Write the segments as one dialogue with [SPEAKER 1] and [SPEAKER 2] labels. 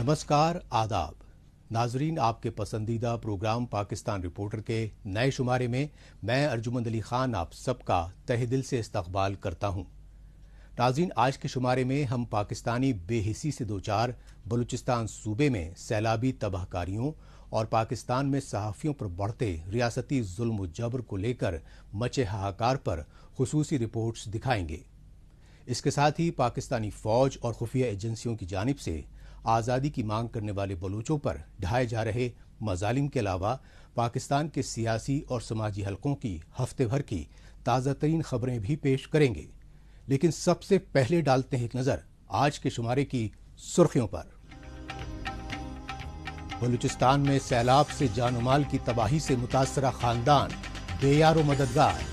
[SPEAKER 1] नमस्कार, आदाब नाजरीन। आपके पसंदीदा प्रोग्राम पाकिस्तान रिपोर्टर के नए शुमारे में मैं अर्जुमंद अली खान आप सबका तहे दिल से इस्तकबाल करता हूं। नाजरीन, आज के शुमारे में हम पाकिस्तानी बेहिसी से दोचार बलूचिस्तान सूबे में सैलाबी तबाहकारियों और पाकिस्तान में सहाफ़ियों पर बढ़ते रियासती जुल्म जबर को लेकर मचे हाहाकार पर खुसूसी रिपोर्ट्स दिखाएंगे। इसके साथ ही पाकिस्तानी फौज और खुफिया एजेंसियों की जानिब से आज़ादी की मांग करने वाले बलूचों पर ढाए जा रहे मजालिम के अलावा पाकिस्तान के सियासी और समाजी हलकों की हफ्ते भर की ताज़ा तरीन खबरें भी पेश करेंगे। लेकिन सबसे पहले डालते हैं एक नज़र आज के शुमारे की सुर्खियों पर। बलूचिस्तान में सैलाब से जानमाल की तबाही से मुतासरा खानदान बेयारो मददगार।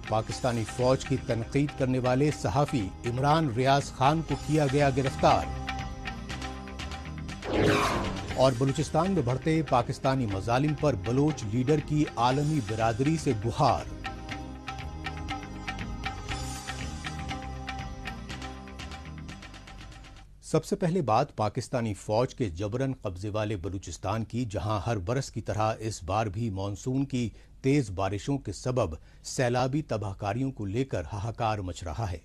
[SPEAKER 1] पाकिस्तानी फौज की तनकीद करने वाले सहाफ़ी इमरान रियाज खान को किया गया गिरफ्तार। और बलूचिस्तान में बढ़ते पाकिस्तानी मजालिम पर बलोच लीडर की आलमी बिरादरी से गुहार। सबसे पहले बात पाकिस्तानी फौज के जबरन कब्जे वाले बलूचिस्तान की, जहां हर बरस की तरह इस बार भी मानसून की तेज बारिशों के सबब सैलाबी तबाहकारियों को लेकर हाहाकार मच रहा है।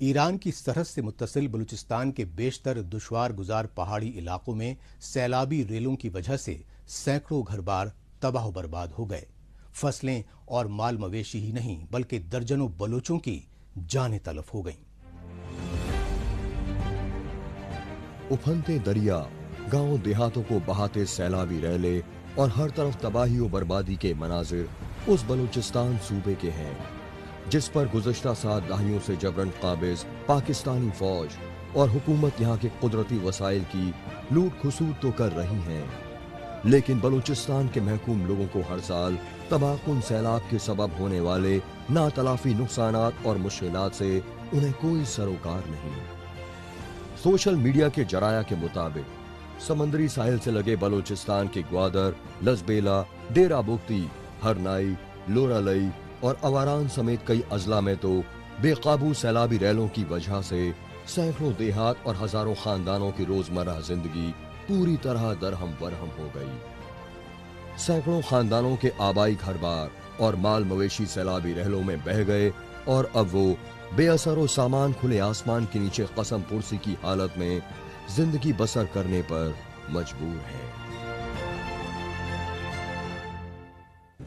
[SPEAKER 1] ईरान की सरहद से मुत्तसिल बलूचिस्तान के बेशतर दुश्वार गुजार पहाड़ी इलाकों में सैलाबी रेलों की वजह से सैकड़ों घर बार तबाह बर्बाद हो गए। फसलें और माल मवेशी ही नहीं बल्कि दर्जनों बलोचों की जानें तलफ हो गईं।
[SPEAKER 2] उफनते दरिया, गांव देहातों को बहाते सैलाबी रेले और हर तरफ तबाही और बर्बादी के मनाजिर उस बलूचिस्तान सूबे के हैं जिस पर गुज़श्ता 7 दहाइयों से जबरन काबिज पाकिस्तानी फौज और हुकूमत यहाँ के कुदरती वसाइल की लूट खसूट तो कर रही हैं, लेकिन बलूचिस्तान के महकूम लोगों को हर साल तबाहकुन सैलाब के सबब होने वाले नातलाफी नुकसानात और मुश्किलात से उन्हें कोई सरोकार नहीं। सोशल मीडिया के जराया के मुताबिक समंदरी साहिल से लगे बलूचिस्तान के ग्वादर, लजबेला, डेरा बुख्ती, हरनाई, लोरालई और अवारान समेत कई अजला में तो बेकाबू सैलाबी रेलों की वजह से सैकड़ों देहात और हजारों खानदानों की रोजमर्रा जिंदगी पूरी तरह दरहम बरहम हो गई। सैकड़ों खानदानों के आबाई घर बार और माल मवेशी सैलाबी रेलों में बह गए और अब वो बेअसर और सामान खुले आसमान के नीचे कसम पुरसी की हालत में जिंदगी बसर करने पर मजबूर है।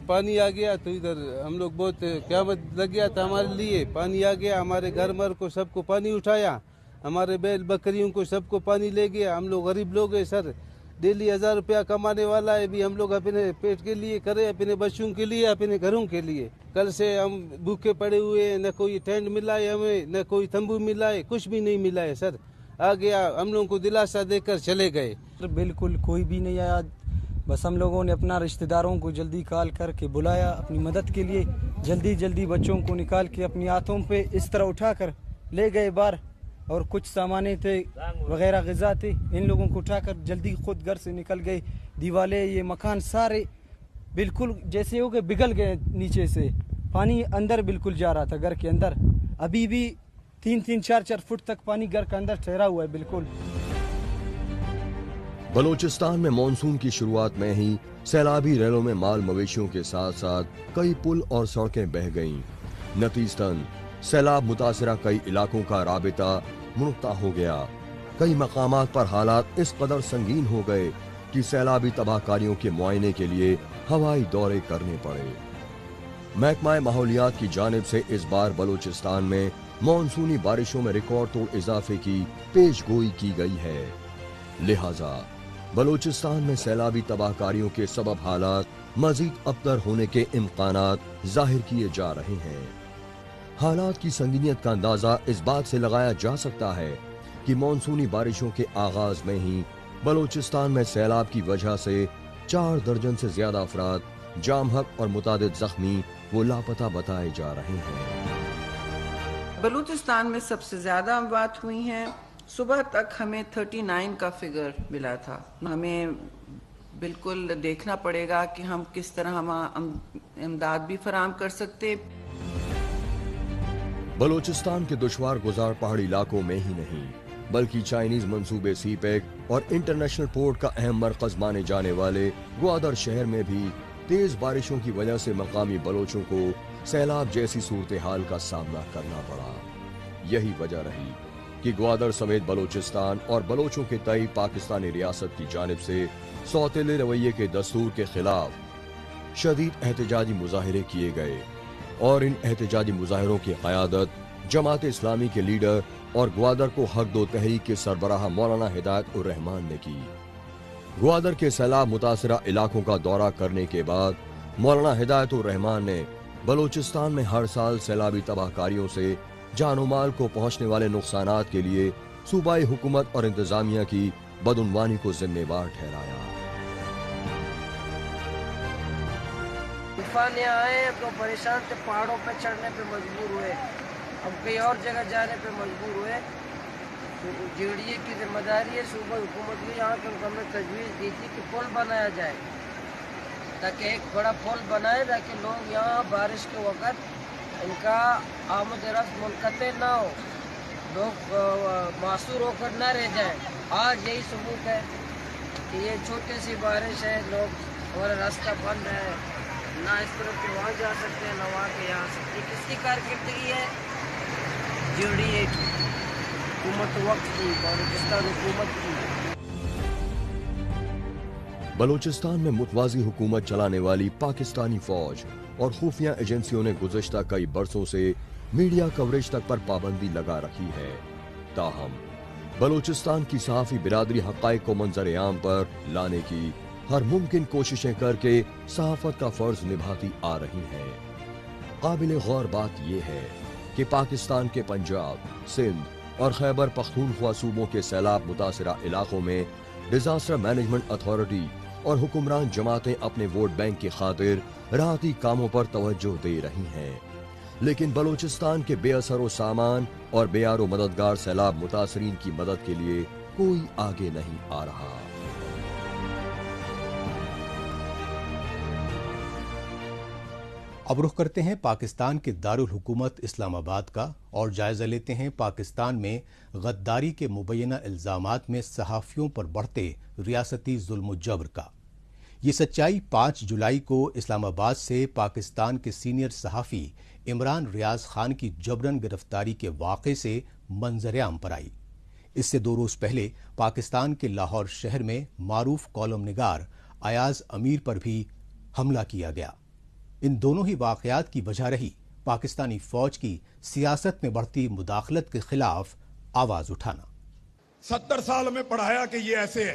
[SPEAKER 3] पानी आ गया तो इधर हम लोग बहुत क़यामत लग गया था हमारे लिए। पानी आ गया, हमारे घर मर को सबको पानी उठाया, हमारे बैल बकरियों को सबको पानी ले गया। हम लोग गरीब लोग हैं सर, डेली 1000 रुपया कमाने वाला है। भी हम लोग अपने पेट के लिए करें, अपने बच्चों के लिए, अपने घरों के लिए। कल से हम भूखे पड़े हुए हैं, न कोई टेंट मिला है हमें, न कोई तंबू मिला है, कुछ भी नहीं मिला है सर। आ गया, हम लोगों को दिलासा देकर चले गए।
[SPEAKER 4] बिल्कुल कोई भी नहीं आया, बस हम लोगों ने अपना रिश्तेदारों को जल्दी कॉल करके बुलाया अपनी मदद के लिए। जल्दी जल्दी बच्चों को निकाल के अपनी हाथों पे इस तरह उठा कर ले गए बाहर, और कुछ सामाने थे वगैरह ग़िज़ा थे, इन लोगों को उठाकर जल्दी खुद घर से निकल गए। दीवारें, ये मकान सारे बिल्कुल जैसे हो गए, पिघल गए नीचे से। पानी अंदर बिल्कुल जा रहा था घर के अंदर, अभी भी 3-3, 4-4 फुट तक पानी घर के अंदर ठहरा हुआ है बिल्कुल।
[SPEAKER 2] बलूचिस्तान में मानसून की शुरुआत में ही सैलाबी रेलों में माल मवेशियों के साथ साथ कई पुल और सड़कें बह गईं। नतीजतन सैलाब मुतासरा कई इलाकों का राबिता मुनक़्ता हो गया। कई मकामात पर हालात इस कदर संगीन हो गए कि सैलाबी तबाहकारियों के मुआयने के लिए हवाई दौरे करने पड़े। महकमा माहौलियात की जानिब से इस बार बलूचिस्तान में मानसूनी बारिशों में रिकॉर्ड तोड़ इजाफे की पेश गोई की गई है। लिहाजा बलूचिस्तान में सैलाबी तबाहकारियों के सबब हालात मजीद अबतर होने के इम्कानात जाहिर किए जा रहे हैं। हालात की संगीनियत का अंदाजा इस बात से लगाया जा सकता है कि मानसूनी बारिशों के आगाज में ही बलूचिस्तान में सैलाब की वजह से 4 दर्जन से ज्यादा अफराद जामहक और मुतादिद जख्मी वो लापता बताए जा रहे हैं।
[SPEAKER 5] बलूचिस्तान में सबसे ज्यादा अमवात हुई हैं। सुबह तक हमें 39 का फिगर मिला था। हमें बिल्कुल देखना पड़ेगा कि हम किस तरह हम इमदाद भी फराहम कर सकते।
[SPEAKER 2] बलूचिस्तान के दुश्वार गुजार पहाड़ी इलाकों में ही नहीं बल्कि चाइनीज मंसूबे सीपेक और इंटरनेशनल पोर्ट का अहम मरकज माने जाने वाले ग्वादर शहर में भी तेज बारिशों की वजह से मकामी बलोचों को सैलाब जैसी सूरत हाल का सामना करना पड़ा। यही वजह रही कि ग्वादर समेत बलोचिस्तान और बलोचों के तय पाकिस्तानी रियासत की जानिब से सौतेले रवैये के दस्तूर के खिलाफ शदीद एहतजाजी मुजाहिरे किए गए और इन एहतजाजी मुजाहिरों की क़यादत जमात इस्लामी के लीडर और ग्वादर को हक दो तहरीक के सरबराह मौलाना हिदायत उर रहमान ने की। ग्वादर के सैलाब मुतासरा इलाकों का दौरा करने के बाद मौलाना हिदायत उर रहमान ने बलोचिस्तान में हर साल सैलाबी तबाहकारियों से जानो माल को पहुंचने वाले नुकसानात के लिए सूबाई हुकूमत और इंतजामिया की बदउनवानी को जिम्मेवार ठहराया।
[SPEAKER 6] तूफान यहाँ आए तो परेशान थे, पहाड़ों पे चढ़ने पे मजबूर हुए, अब कहीं और जगह जाने पे मजबूर हुए। तो जेडीए की जिम्मेदारी है सूबा हुकूमत की, यहाँ पर हमने तजवीज़ दी थी कि पुल बनाया जाए, ताकि एक बड़ा पुल बनाए ताकि लोग यहाँ बारिश के वक़्त इनका आमद रफ्त मुनक़ते ना हो, लोग मासूर होकर ना रह जाएं। आज यही सबूत है कि ये छोटी सी बारिश है, लोग हमारा रास्ता बंद है, ना इस तरफ के वहाँ जा सकते हैं ना वहाँ के यहाँ सकते। किसकी कारकर्दगी है? जेडीए की हुकूमत वक्त की, बलूचिस्तान हुकूमत की।
[SPEAKER 2] बलूचिस्तान में मुतवाज़ी हुकूमत चलाने वाली पाकिस्तानी फौज और खुफिया एजेंसियों ने गुज़श्ता कई बरसों से मीडिया कवरेज तक पर पाबंदी लगा रखी है। ताहम बलूचिस्तान की सहाफ़ी बिरादरी हक़ाइक़ को मंजर आम पर लाने की हर मुमकिन कोशिशें करके सहाफ़त का फ़र्ज निभाती आ रही है। काबिल गौर बात यह है कि पाकिस्तान के पंजाब, सिंध और खैबर पख्तूनख्वा सूबों के सैलाब मुतासरा इलाकों में डिजास्टर मैनेजमेंट अथॉरिटी और हुक्मरान जमातें अपने वोट बैंक की खातिर राहती कामों पर तवज्जो दे रही हैं, लेकिन बलूचिस्तान के बेअसर सामान और बेयारो मददगार सैलाब मुतासरीन की मदद के लिए कोई आगे नहीं आ रहा।
[SPEAKER 1] अब रुख करते हैं पाकिस्तान के दारुल हुकूमत इस्लामाबाद का और जायजा लेते हैं पाकिस्तान में गद्दारी के मुबैना इल्जामात में सहाफ़ियों पर बढ़ते रियासती जुल्म जबर का। ये सच्चाई 5 जुलाई को इस्लामाबाद से पाकिस्तान के सीनियर सहाफ़ी इमरान रियाज खान की जबरन गिरफ्तारी के वाक़े से मंजर-ए-आम पर आई। इससे 2 रोज़ पहले पाकिस्तान के लाहौर शहर में मारूफ कॉलम निगार अयाज अमीर पर भी हमला किया गया। इन दोनों ही वाक़यात की वजह रही पाकिस्तानी फौज की सियासत में बढ़ती मुदाखलत के खिलाफ आवाज उठाना।
[SPEAKER 7] 70 साल में पढ़ाया कि ये ऐसे है,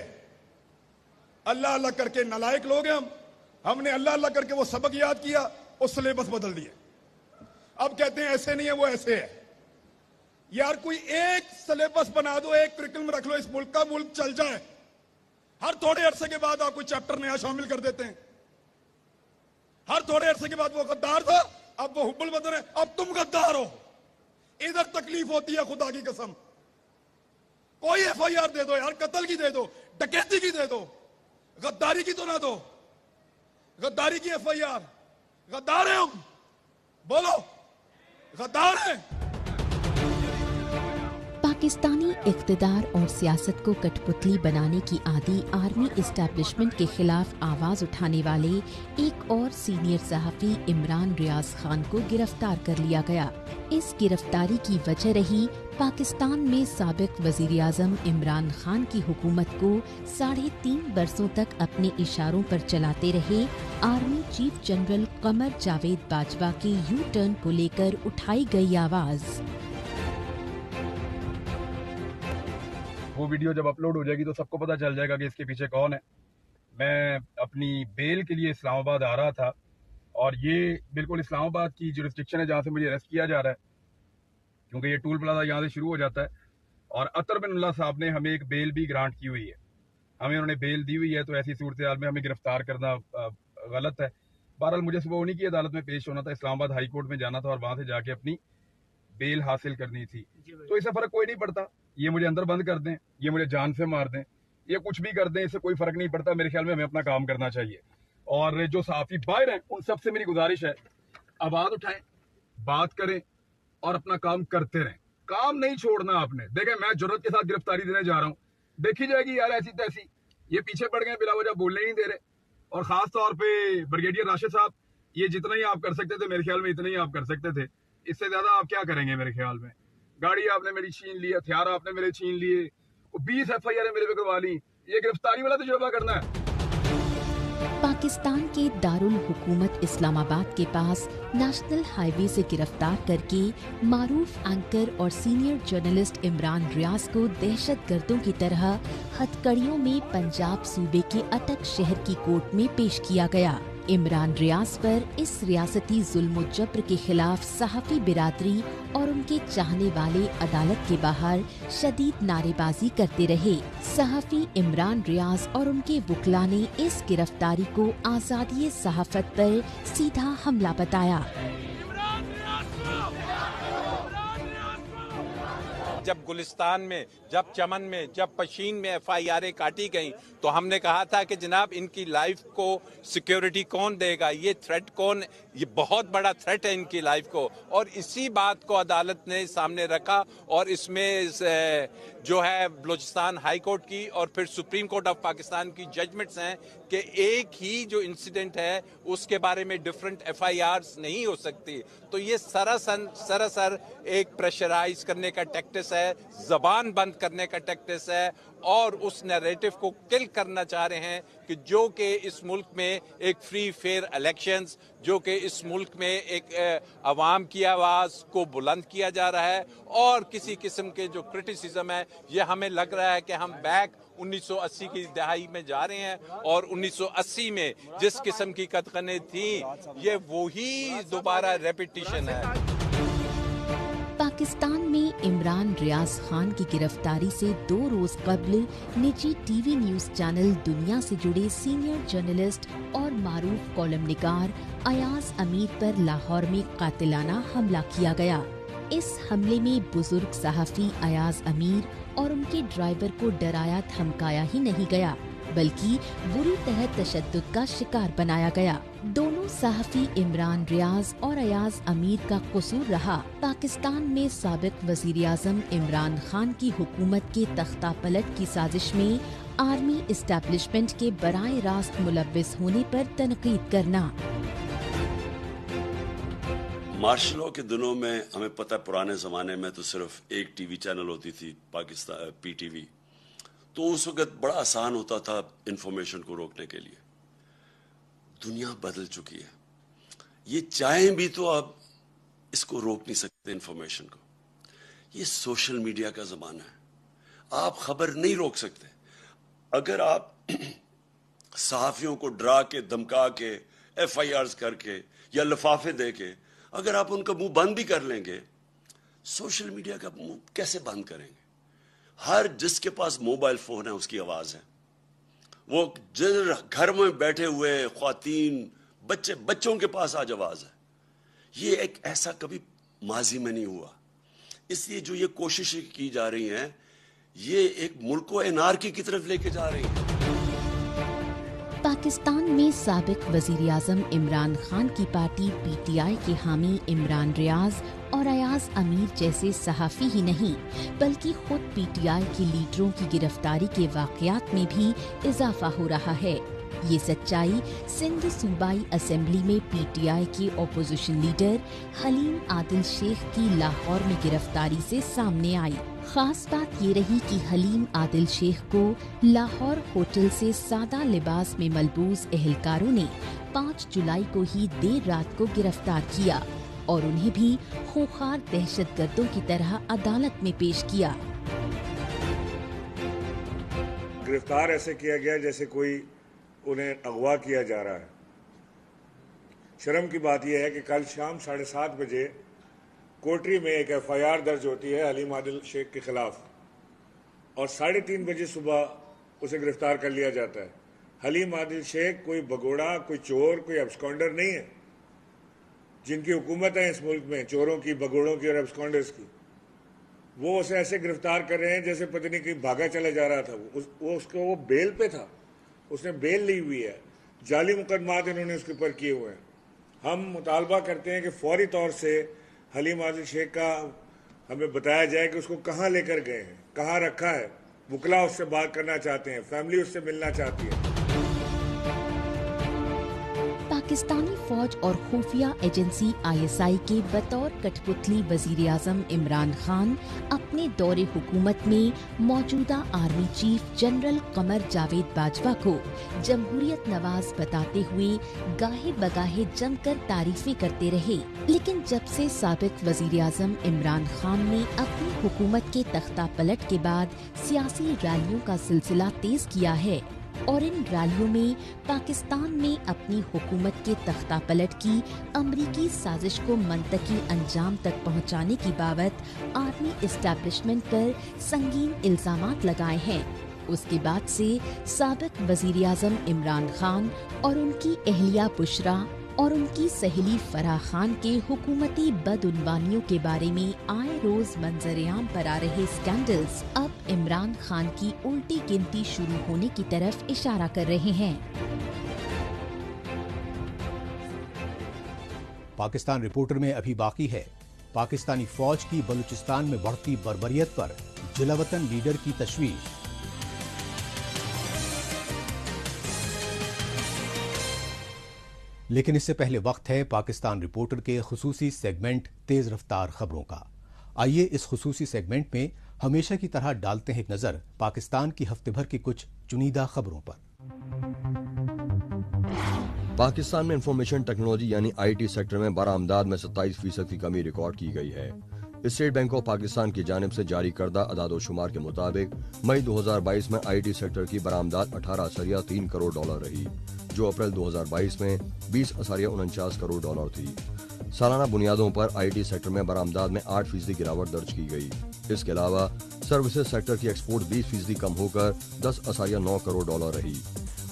[SPEAKER 7] अल्लाह अल्लाह करके नालायक लोग हैं हमने अल्लाह अल्लाह करके वो सबक याद किया और सिलेबस बदल दिए। अब कहते हैं ऐसे नहीं है, वो ऐसे है। यार कोई एक सिलेबस बना दो, एक करिकुलम रख लो, इस मुल्क का, मुल्क चल जाए। हर थोड़े अरसे के बाद आप कोई चैप्टर नया शामिल कर देते हैं। हर थोड़े अरसे के बाद वो गद्दार था, अब वो हुब्बुल बदर है, अब तुम गद्दार हो। इधर तकलीफ होती है खुदा की कसम। कोई एफआईआर दे दो यार, कत्ल की दे दो, डकैती की दे दो, गद्दारी की तो ना दो। गद्दारी की एफआईआर, गद्दार है हम, बोलो गद्दार है।
[SPEAKER 8] पाकिस्तानी इक़्तिदार और सियासत को कठपुतली बनाने की आदी आर्मी इस्टेब्लिशमेंट के खिलाफ आवाज उठाने वाले एक और सीनियर सहाफ़ी इमरान रियाज खान को गिरफ्तार कर लिया गया। इस गिरफ्तारी की वजह रही पाकिस्तान में साबिक वज़ीर आज़म इमरान खान की हुकूमत को 3.5 बरसों तक अपने इशारों पर चलाते रहे army chief general Qamar Javed Bajwa के यू टर्न को लेकर उठाई गई आवाज।
[SPEAKER 9] वो वीडियो जब अपलोड हो जाएगी तो सबको पता चल जाएगा कि इसके पीछे कौन है। मैं अपनी बेल के लिए इस्लामाबाद आ रहा था और ये बिल्कुल इस्लामाबाद की जुरिस्डिक्शन है जहाँ से मुझे अरेस्ट किया जा रहा है, क्योंकि ये टूल प्लाजा यहाँ से शुरू हो जाता है। और अतर बिन उल्लाह साहब ने हमें एक बेल भी ग्रांट की हुई है, हमें उन्होंने बेल दी हुई है, तो ऐसी सूरत हाल में हमें गिरफ्तार करना गलत है। बहरहाल मुझे सुबह उन्हीं की अदालत में पेश होना था, इस्लामाबाद हाई कोर्ट में जाना था और वहाँ से जाके अपनी बेल हासिल करनी थी। तो इससे फर्क कोई नहीं पड़ता, ये मुझे अंदर बंद कर दें, ये मुझे जान से मार दें, ये कुछ भी कर दें, इससे कोई फर्क नहीं पड़ता। मेरे ख्याल में हमें अपना काम करना चाहिए। और जो सहाफ़ी बाहर हैं उन सबसे मेरी गुजारिश है, आवाज उठाएं, बात करें और अपना काम करते रहें। کام نہیں چھوڑنا آپ نے. دیکھیں میں جرت کے ساتھ گرفتاری دینے جا رہا ہوں, دیکھی جائے گی یار ایسی تیسی. یہ پیچھے پڑ گئے بلا وجہ بولنے ہی نہیں دے رہے. اور خاص طور پہ بریگیڈیئر راشد صاحب, یہ جتنا ہی آپ کر سکتے تھے میرے خیال میں اتنا ہی آپ کر سکتے تھے, اس سے زیادہ آپ کیا کریں گے میرے خیال میں. گاڑی آپ نے میری چھین لی, ہتھیار آپ نے میرے چھین لیے, 20 FIR میرے پہ کروا لی. یہ گرفتاری والا تجربہ کرنا ہے.
[SPEAKER 8] پاکستان کے دارالحکومت اسلام آباد کے پاس نیشنل ہائی وے سے گرفتار کر کے معروف اینکر اور سینئر جرنلسٹ عمران ریاض کو دہشت گردوں کی طرح ہتھکڑیوں میں پنجاب صوبے کے اٹک شہر کی کورٹ میں پیش کیا گیا. عمران ریاض پر اس ریاستی ظلم و جبر کے خلاف صحافی برادری اور ان کے چاہنے والے عدالت کے باہر شدید نعرے بازی کرتے رہے. صحافی عمران ریاض اور ان کے وکلاء نے اس گرفتاری کو آزادی صحافت پر سیدھا حملہ بتایا.
[SPEAKER 10] جب گلستان میں, جب چمن میں, جب پشین میں FIR کاٹی گئیں تو ہم نے کہا تھا کہ جناب ان کی لائف کو سیکیورٹی کون دے گا, یہ تھریٹ کون, یہ بہت بڑا تھریٹ ہے ان کی لائف کو. اور اسی بات کو عدالت نے سامنے رکھا اور اس میں جو ہے بلوچستان ہائی کورٹ کی اور پھر سپریم کورٹ آف پاکستان کی ججمنٹس ہیں کہ ایک ہی جو انسیڈنٹ ہے اس کے بارے میں ڈیفرنٹ FIRs نہیں ہو سکتی. تو یہ سراسر ایک پریشرائز کرنے کا ٹیکٹس ہے, زبان بند کرنے کا ٹیکٹس ہے اور اس نیریٹو کو کل کرنا چاہ رہے ہیں کہ جو کہ اس ملک میں ایک فری فیئر الیکشنز, جو کہ اس ملک میں ایک عوام کی آواز کو بلند کیا جا رہا ہے. اور کسی قسم کے جو کرٹیسزم ہے یہ ہمیں لگ رہا ہے کہ ہم بیک 1980 کی دہائی میں جا رہے ہیں اور 1980 میں جس قسم کی قدغنیں تھیں یہ وہی دوبارہ ریپیٹیشن ہے.
[SPEAKER 8] پاکستان میں عمران ریاض خان کی گرفتاری سے 2 روز قبل نجی ٹی وی نیوز چینل دنیا سے جڑے سینئر جرنلسٹ اور معروف کالم نگار ایاز امیر پر لاہور میں قاتلانہ حملہ کیا گیا. اس حملے میں بزرگ صحافی ایاز امیر اور ان کے ڈرائیور کو ڈرایا دھمکایا ہی نہیں گیا بلکہ بری طرح تشدد کا شکار بنایا گیا. دونوں صحافی عمران ریاض اور ایاز امیر کا قصور رہا. پاکستان میں سابق وزیر اعظم عمران خان کی حکومت کے تختہ پلٹ کی سازش میں آرمی اسٹیبلشمنٹ کے براہ راست ملوث ہونے پر تنقید کرنا.
[SPEAKER 11] مارشل لاء کے دنوں میں ہمیں پتہ پرانے زمانے میں تو صرف ایک ٹی وی چینل ہوتی تھی پاکستان PTV, تو اس وقت بڑا آسان ہوتا تھا انفارمیشن کو روکنے کے لیے. دنیا بدل چکی ہے, یہ چاہیں بھی تو آپ اس کو روک نہیں سکتے انفارمیشن کو. یہ سوشل میڈیا کا زمانہ ہے, آپ خبر نہیں روک سکتے. اگر آپ صحافیوں کو ڈرا کے دھمکا کے FIRs کر کے یا لفافے دے کے اگر آپ ان کا منہ بند بھی کر لیں گے, سوشل میڈیا کا منہ کیسے بند کریں گے؟ ہر جس کے پاس موبائل فون ہے اس کی آواز ہے. وہ گھر میں بیٹھے ہوئے خواتین بچوں کے پاس آج آواز ہے. یہ ایک ایسا کبھی ماضی میں نہیں ہوا. اس لیے جو یہ کوششیں کی جا رہی ہیں یہ ایک ملک کو انارکی کی طرف لے کے جا رہی ہیں.
[SPEAKER 8] پاکستان میں سابق وزیر اعظم عمران خان کی پارٹی PTI کے حامی عمران ریاض اور ایاز امیر جیسے صحافی ہی نہیں بلکہ خود PTI کے لیڈروں کی گرفتاری کے واقعات میں بھی اضافہ ہو رہا ہے. یہ سچائی سندھ صوبائی اسمبلی میں PTI کے اپوزیشن لیڈر حلیم عادل شیخ کی لاہور میں گرفتاری سے سامنے آئی. خاص بات یہ رہی کہ حلیم عادل شیخ کو لاہور ہوٹل سے سادہ لباس میں ملبوس اہلکاروں نے 5 جولائی کو ہی دیر رات کو گرفتار کیا اور انہیں بھی خوخار دہشت گردوں کی طرح عدالت میں پیش کیا.
[SPEAKER 12] گرفتار ایسے کیا گیا جیسے کوئی انہیں اغوا کیا جا رہا ہے. شرم کی بات یہ ہے کہ کل شام 7:30 بجے کوٹری میں ایک FIR درج ہوتی ہے حلیم عادل شیخ کے خلاف اور 3:30 بجے صبح اسے گرفتار کر لیا جاتا ہے. حلیم عادل شیخ کوئی بگوڑا, کوئی چور, کوئی ابسکانڈر نہیں ہے. جن کی حکومت ہے اس ملک میں چوروں کی, بگوڑوں کی اور ابسکانڈرز کی, وہ اسے ایسے گرفتار کر رہے ہیں جیسے پتہ نہیں کہیں بھاگا چلا جا رہا تھا. وہ بیل پہ تھا, اس نے بیل لی ہوئی ہے. جعلی مقدمات انہوں نے اس کے اوپر کیے ہوئے ہیں. ہم مطالبہ کرتے ہیں کہ فوری طور سے حلیم عادل شیخ کا हमें बताया जाए कि उसको कहाँ लेकर गए हैं, कहाँ रखा है। वकला उससे बात करना चाहते हैं, फैमिली उससे मिलना चाहती है।
[SPEAKER 8] पाकिस्तानी फौज और खुफिया एजेंसी ISI के बतौर कठपुतली वजीर आजम इमरान खान अपने दौरे हुकूमत में मौजूदा army chief general Qamar Javed Bajwa को जमहूरियत नवाज बताते हुए गाहे बगाहे जमकर तारीफें करते रहे। लेकिन जब से साबिक वजीर आजम इमरान खान ने अपनी हुकूमत के तख्ता पलट के बाद सियासी रैलियों का सिलसिला तेज किया है और इन रैलियों में पाकिस्तान में अपनी हुकूमत के तख्ता पलट की अमरीकी साजिश को मंतकी अंजाम तक पहुंचाने की बाबत आर्मी एस्टैब्लिशमेंट पर संगीन इल्जामात लगाए हैं, उसके बाद से साबिक वजीर आजम इमरान खान और उनकी अहलिया बुशरा और उनकी सहेली फराह खान के हुकूमती बदउनवानियों के बारे में आए रोज मंजरेआम पर आ रहे स्कैंडल्स अब इमरान खान की उल्टी गिनती शुरू होने की तरफ इशारा कर रहे हैं।
[SPEAKER 1] पाकिस्तान रिपोर्टर में अभी बाकी है पाकिस्तानी फौज की बलूचिस्तान में बढ़ती बर्बरियत पर जिलावतन लीडर की तशवीश। लेकिन इससे पहले वक्त है पाकिस्तान रिपोर्टर के खुसूसी सेगमेंट तेज रफ्तार खबरों का। आइए इस खुसूसी सेगमेंट में हमेशा की तरह डालते हैं एक नजर पाकिस्तान की हफ्ते भर की कुछ चुनिंदा खबरों पर।
[SPEAKER 2] पाकिस्तान में इंफॉर्मेशन टेक्नोलॉजी यानी IT सेक्टर में बरामदाद में 27% की कमी रिकॉर्ड की गई है। स्टेट बैंक ऑफ पाकिस्तान की जानिब से जारी करदा अदाद-ओ-शुमार के मुताबिक मई 2022 में IT सेक्टर की बरामदाद 18.3 करोड़ डॉलर रही, जो अप्रैल 2022 में 20.49 करोड़ डॉलर थी। सालाना बुनियादों पर IT सेक्टर में बरामदाद में 8% गिरावट दर्ज की गई। इसके अलावा सर्विसेज सेक्टर की एक्सपोर्ट 20% कम होकर 10.9 करोड़ डॉलर रही।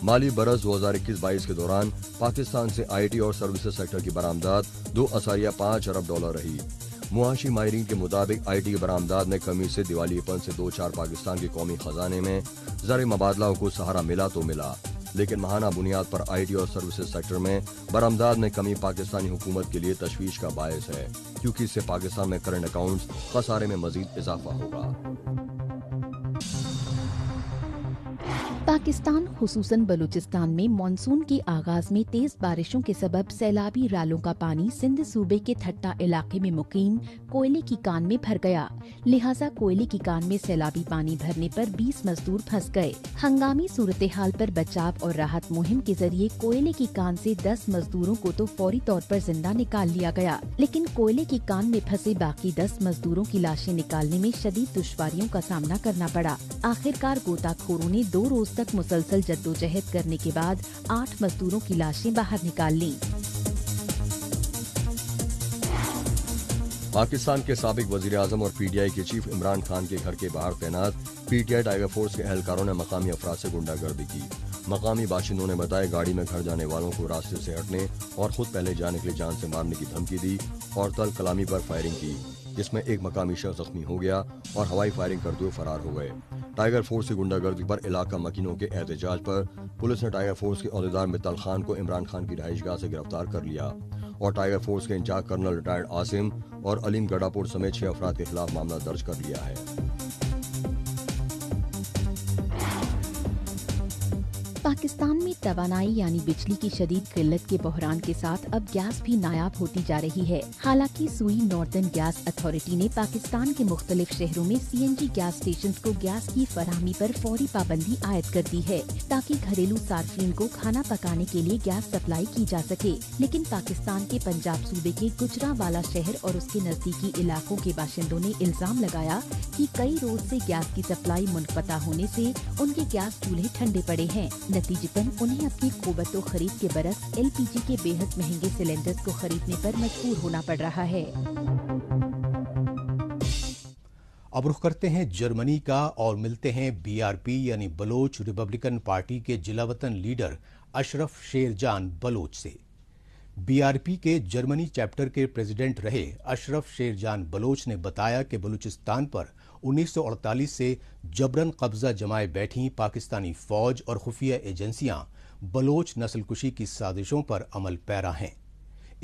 [SPEAKER 2] माली बरस 2021-22 के दौरान पाकिस्तान से IT और सर्विसेज सेक्टर की बरामदाद 2.5 अरब डॉलर रही। मुआशी माहिरीन के मुताबिक IT की बरामदाद में कमी से दिवालियेपन से 2-4 पाकिस्तान के कौमी खजाने में ज़र मबादला को सहारा मिला तो मिला, लेकिन माहाना बुनियाद पर IT और सर्विसेज सेक्टर में बरामदाद में कमी पाकिस्तानी हुकूमत के लिए तशवीश का बायस है, क्योंकि इससे पाकिस्तान में करंट अकाउंट्स खसारे में मजीद इजाफा होगा।
[SPEAKER 8] पाकिस्तान खुसूसन बलूचिस्तान में मानसून के आगाज में तेज बारिशों के सबब सैलाबी रालों का पानी सिंध सूबे के थट्टा इलाके में मुकीम कोयले की कान में भर गया। लिहाजा कोयले की कान में सैलाबी पानी भरने पर 20 मजदूर फंस गए। हंगामी सूरत हाल पर बचाव और राहत मुहिम के जरिए कोयले की कान से 10 मजदूरों को तो फौरी तौर पर जिंदा निकाल लिया गया, लेकिन कोयले की कान में फंसे बाकी 10 मजदूरों की लाशें निकालने में शदीद दुश्वारियों का सामना करना पड़ा। आखिरकार गोताखोरों ने 2 रोज तक मुसलसल जद्दोजहद करने के बाद 8 मजदूरों की लाशें बाहर निकाल ली।
[SPEAKER 2] पाकिस्तान के साबिक वजीर आजम और PTI के चीफ इमरान खान के घर के बाहर तैनात PTI टाइगर फोर्स के एहलकारों ने मकामी अफराद से गुंडागर्दी की। मकामी बाशिंदों ने बताया गाड़ी में घर जाने वालों को रास्ते से हटने और खुद पहले जाने के लिए जान से मारने की धमकी दी और तल कलामी पर फायरिंग की, जिसमें एक मकामी शख्स जख्मी हो गया और हवाई फायरिंग करते हुए फरार हो गए। टाइगर फोर्स की गुंडागर्दी पर इलाका मकीनों के एहतजाज पर पुलिस ने टाइगर फोर्स के अहदेदार मित्तल खान को इमरान खान की रहायशगाह से गिरफ्तार कर लिया और टाइगर फोर्स के इंचार्ज कर्नल रिटायर्ड आसिम और अलीम गडापुर समेत 6 अफराद के खिलाफ मामला दर्ज कर लिया है।
[SPEAKER 8] पाकिस्तान में तवानाई यानी बिजली की शदीद किल्लत के बहरान के साथ अब गैस भी नायाब होती जा रही है। हालांकि सुई नॉर्दर्न गैस अथॉरिटी ने पाकिस्तान के मुख्तलिफ शहरों में CNG गैस स्टेशन को गैस की फराहमी पर फौरी पाबंदी आयद कर दी है, ताकि घरेलू सार्फिन को खाना पकाने के लिए गैस सप्लाई की जा सके। लेकिन पाकिस्तान के पंजाब सूबे के गुजरांवाला शहर और उसके नजदीकी इलाकों के बाशिंदों ने इल्जाम लगाया कि कई रोज से गैस की सप्लाई मुनक़ता होने से उनके गैस चूल्हे ठंडे पड़े हैं। नतीजतन उन्हें अपनी क़ुव्वतो खरीद के बरस LPG के बेहद महंगे सिलेंडर्स को खरीदने पर मजबूर होना पड़ रहा है।
[SPEAKER 1] अब रुख करते हैं जर्मनी का और मिलते हैं BRP यानी बलोच रिपब्लिकन पार्टी के जिलावतन लीडर अशरफ शेरजान बलोच से। BRP के जर्मनी चैप्टर के प्रेसिडेंट रहे अशरफ शेरजान बलोच ने बताया कि बलूचिस्तान पर 1948 से जबरन कब्जा जमाए बैठी पाकिस्तानी फौज और खुफिया एजेंसियां बलोच नस्लकुशी की साजिशों पर अमल पैरा हैं।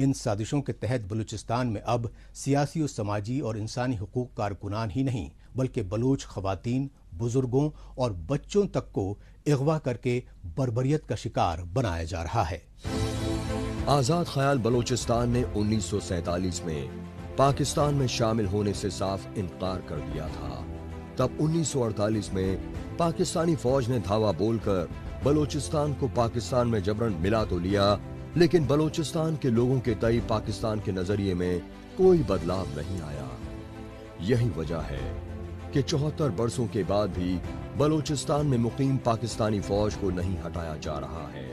[SPEAKER 1] ان سازشوں کے تحت بلوچستان میں اب سیاسی و سماجی اور انسانی حقوق کارکنان ہی نہیں بلکہ بلوچ خواتین، بزرگوں اور بچوں تک کو اغوا کر کے بربریت کا شکار بنایا جا رہا ہے۔
[SPEAKER 2] آزاد خیال بلوچستان نے 1947 میں پاکستان میں شامل ہونے سے صاف انکار کر دیا تھا۔ تب 1948 میں پاکستانی فوج نے دھاوا بول کر بلوچستان کو پاکستان میں جبرن ملا تو لیا، لیکن بلوچستان کے لوگوں کے تئیں پاکستان کے نظریے میں کوئی بدلاؤ نہیں آیا۔ یہی وجہ ہے کہ 74 برسوں کے بعد بھی بلوچستان میں مقیم پاکستانی فوج کو نہیں ہٹایا جا رہا ہے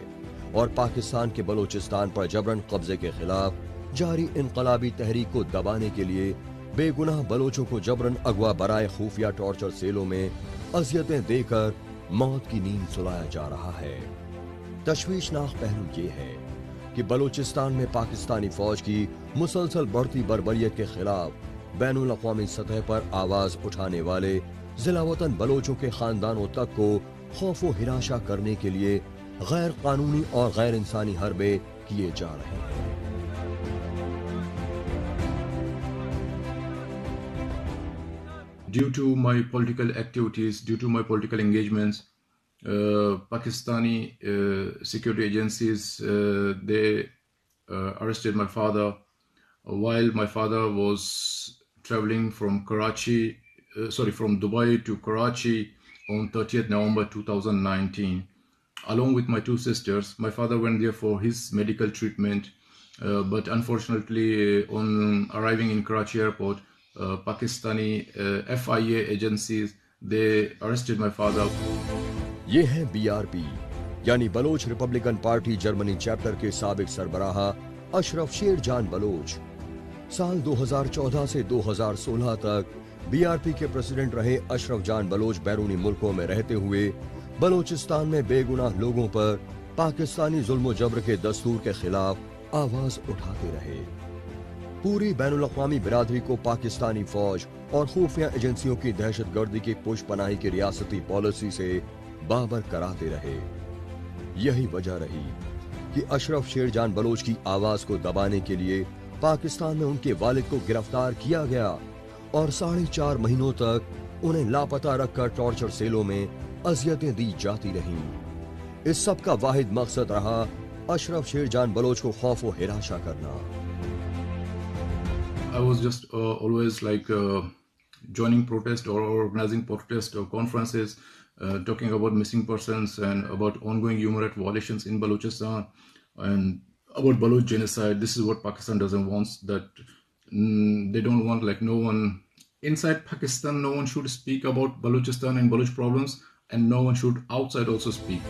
[SPEAKER 2] اور پاکستان کے بلوچستان پر جبرن قبضے کے خلاف جاری انقلابی تحریک کو دبانے کے لیے بے گناہ بلوچوں کو جبرن اغوا برائے خفیہ ٹارچر سیلوں میں اذیتیں دے کر موت کی نیند سلایا جا رہا ہے۔ تشویشناک پہلو یہ ہے کہ بلوچستان میں پاکستانی فوج کی مسلسل بڑھتی بربریت کے خلاف بین الاقوامی سطح پر آواز اٹھانے والے ضلع وطن بلوچوں کے خاندانوں تک کو خوف و ہراشاں کرنے کے لیے غیر قانونی اور غیر انسانی حربے کیے جا رہے ہیں۔
[SPEAKER 13] Due to my political activities, due to my political engagements, Pakistani security agencies, they arrested my father while my father was traveling from from Dubai to Karachi on 30th November 2019. Along with my two sisters, my father went there for his medical treatment, but unfortunately on arriving in Karachi airport, Pakistani FIA agencies, they arrested my father.
[SPEAKER 2] یہ ہے BRP یعنی Baloch Republican party Germany chapter کے سابق سربراہ اشرف شیر جان بلوچ۔ سال 2014 سے 2016 تک BRP کے پریزیڈنٹ رہے اشرف جان بلوچ بیرونی ملکوں میں رہتے ہوئے بلوچستان میں بے گناہ لوگوں پر پاکستانی ظلم و جبر کے دستور کے خلاف آواز اٹھاتے رہے۔ پوری بین الاقوامی برادری کو پاکستانی فوج اور خفیہ ایجنسیوں کی دہشت گردی کی پوش پناہی کی ریاستی پالیسی سے بابر کراتے رہے۔ یہی وجہ رہی کہ اشرف شیر جان بلوچ کی آواز کو دبانے کے لیے پاکستان میں ان کے والد کو گرفتار کیا گیا اور 4.5 مہینوں تک انہیں لاپتہ رکھ کر ٹارچر سیلوں میں اذیتیں دی جاتی رہیں۔ اس سب کا واحد مقصد رہا اشرف شیر جان بلوچ کو خوف و ہراشاں کرنا۔
[SPEAKER 13] I was just always like joining protest or organizing protest or conferences, talking about missing persons and about ongoing human rights violations in Balochistan and about Baloch genocide. This is what Pakistan doesn't want, that they don't want like no one inside Pakistan, no one should speak about Balochistan and Baloch problems, and no one should outside also speak.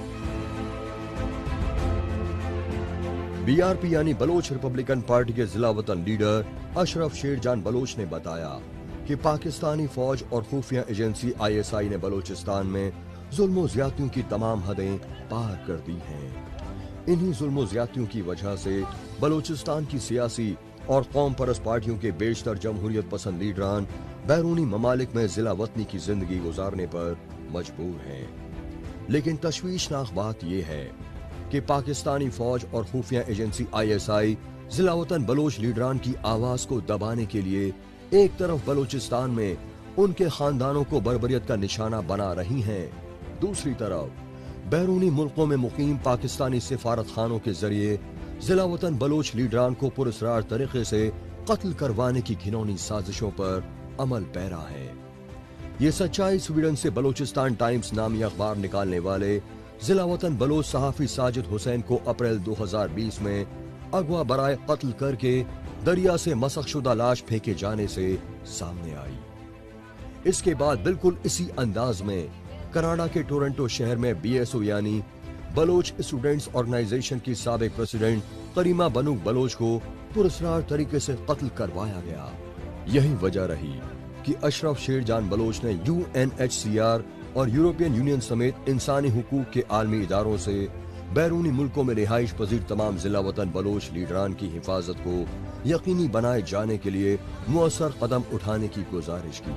[SPEAKER 2] BRP یعنی Baloch Republican party کے ضلع وطن leader اشرف شیر جان بلوچ نے بتایا کہ پاکستانی فوج اور خفیہ ایجنسی ISI نے بلوچستان میں ظلم و زیادتیوں کی تمام حدیں پار کر دی ہیں۔ انہی ظلم و زیادتیوں کی وجہ سے بلوچستان کی سیاسی اور قوم پرست پارٹیوں کے بیشتر جمہوریت پسند لیڈران بیرونی ممالک میں ضلع وطنی کی زندگی گزارنے پر مجبور ہیں۔ لیکن تشویشناک بات یہ ہے کہ پاکستانی فوج اور خفیہ ایجنسی ISI ضلع وطن بلوچ لیڈران کی آواز کو دبانے کے لیے ایک طرف بلوچستان میں ان کے خاندانوں کو بربریت کا نشانہ بنا رہی ہیں، دوسری طرف بیرونی ملکوں میں مقیم پاکستانی سفارت خانوں کے ذریعے ضلع وطن بلوچ لیڈران کو پراسرار طریقے سے قتل کروانے کی گھنونی سازشوں پر عمل پیرا ہے۔ یہ سچائی سویڈن سے بلوچستان ٹائمز نامی اخبار نکالنے والے ضلع وطن بلوچ صحافی ساجد حسین کو اپریل 2020 میں اغوا برائے قتل کر کے دریا سے مسخ شدہ لاش پھینکے جانے سے سامنے آئی۔ اس کے بعد بالکل اسی انداز میں کینیڈا کے ٹورنٹو شہر میں BSO یعنی بلوچ اسٹوڈنٹس آرگنائزیشن کی سابق پریزیڈنٹ کریمہ بنوک بلوچ کو پراسرار طریقے سے قتل کروایا گیا۔ یہی وجہ رہی کہ اشرف شیر جان بلوچ نے UNHCR اور یورپین یونین سمیت انسانی حقوق کے عالمی اداروں سے بیرونی ملکوں میں رہائش پذیر تمام ضلع وطن بلوچ لیڈران کی حفاظت کو یقینی بنائے جانے کے لیے مؤثر قدم اٹھانے کی گزارش کی۔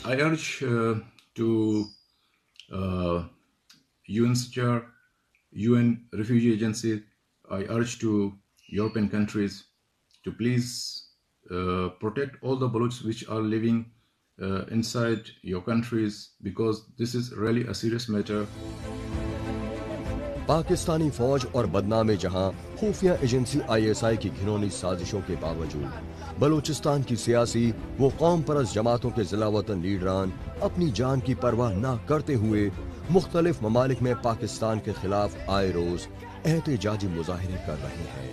[SPEAKER 13] I urge to UNHCR UN refugee agencies, I urge to European countries to please protect all the Balochs which are living inside your countries, because this is really a serious matter.
[SPEAKER 2] Pakistani फौज और बदनाम जहां खुफिया agency ISI की घिनौनी साजिशों के बावजूद बलूचिस्तान की सियासी वो कौम परस्त जमातों के जिला वतन लीडरान अपनी जान की परवाह न करते हुए मुख्तलिफ ममालिक में पाकिस्तान के खिलाफ आए रोज एहतजाजी मुजाहिरे कर रहे हैं,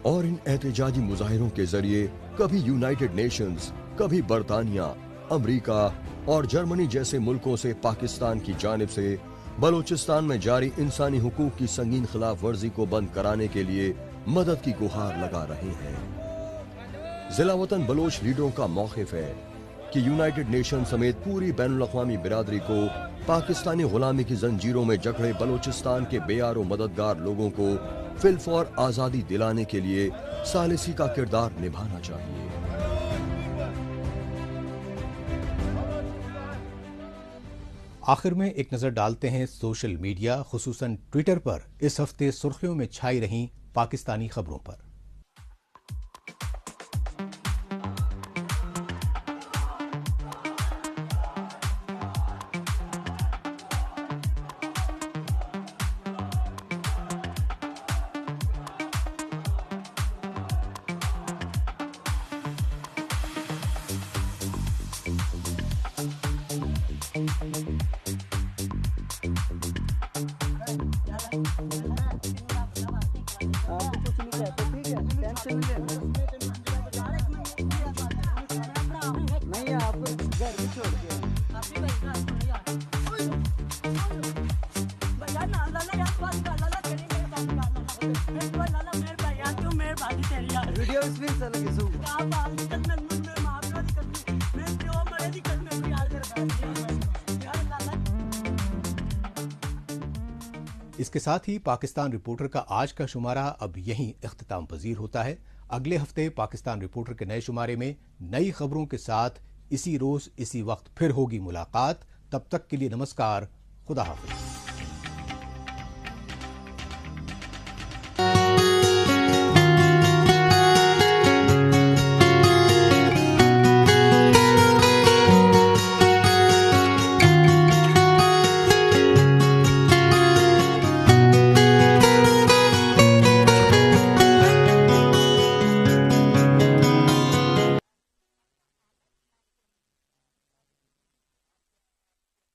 [SPEAKER 2] और इन एहतजाजी मुजाहिरों के जरिए कभी यूनाइटेड नेशंस, कभी बरतानिया, अमरीका और जर्मनी जैसे मुल्कों से पाकिस्तान की जानिब से बलूचिस्तान में जारी इंसानी हुकूक की संगीन खिलाफ वर्जी को बंद कराने के लिए मदद की गुहार लगा रहे हैं। जिला वतन बलोच लीडरों का मौक़िफ़ है कि यूनाइटेड नेशन समेत पूरी बैनुल अक़वामी बिरादरी को पाकिस्तानी गुलामी की जंजीरों में जकड़े बलूचिस्तान के बेयारो मददगार लोगों को फिलफौर आज़ादी दिलाने के लिए सालिसी का किरदार निभाना चाहिए।
[SPEAKER 1] आखिर में एक नजर डालते हैं सोशल मीडिया, खुसूसन ट्विटर पर इस हफ्ते सुर्खियों में छाई रही पाकिस्तानी खबरों पर। इसके साथ ही पाकिस्तान रिपोर्टर का आज का शुमारा अब यहीं इख्तिताम पजीर होता है। अगले हफ्ते पाकिस्तान रिपोर्टर के नए शुमारे में नई खबरों के साथ इसी रोज इसी वक्त फिर होगी मुलाकात। तब तक के लिए नमस्कार, खुदा हाफिज।